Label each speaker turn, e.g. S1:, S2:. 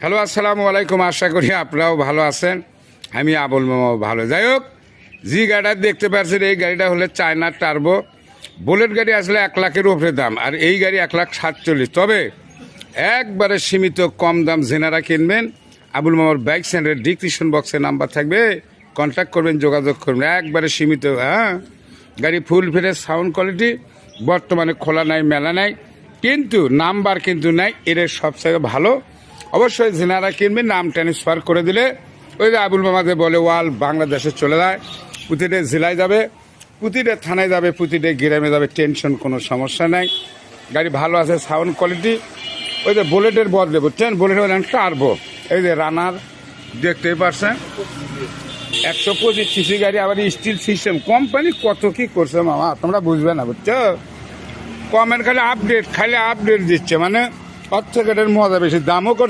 S1: Hello, আসসালামু আলাইকুম। আশা করি আপনারাও ভালো আছেন। আমি আবুল মামাও ভালো। যাই হোক, যে গাড়িটা দেখতে পাচ্ছেন এই গাড়িটা হলে চায়না টার্বো বুলেট গাড়ি। আসলে 1,00,000-এর উপরে দাম, আর এই গাড়ি 1,47,000। তবে একবারে সীমিত কম দাম। জেনারা কিনবেন, আবুল মামার বাইক সেন্টারের ডিসক্রিপশন বক্সে নাম্বার থাকবে, কন্ট্যাক্ট করবেন, যোগাযোগ করবেন। একবারে সীমিত। হ্যাঁ, গাড়ি ফুল ফ্রেশ, সাউন্ড কোয়ালিটি। বর্তমানে খোলা নাই, মেলা নাই, কিন্তু নাম্বার কিন্তু নাই। এর সবচেয়ে ভালো। অবশ্যই জেনারা কিনবেন, নাম ট্রান্সফার করে দিলে ওই যে আবুল মামাকে বলে ওয়াল বাংলাদেশে চলে যায়। প্রতিটা জেলায় যাবে, প্রতিটা থানায় যাবে, প্রতিটা গ্রামে যাবে, টেনশন কোনো সমস্যা নাই। গাড়ি ভালো আছে, সাউন্ড কোয়ালিটি। ওই যে বুলেটের বদলে বুঝছেন, বুলেটের টার্বো। এই যে রানার দেখতেই পারছেন, 125 সিসি গাড়ি, আবার স্টিল সিস্টেম। কোম্পানি কত কি করছে মামা, তোমরা বুঝবে না, বুঝছো? কমেন্ট খালি আপডেট দিচ্ছে, মানে অর্থ মজা বেশি, দামও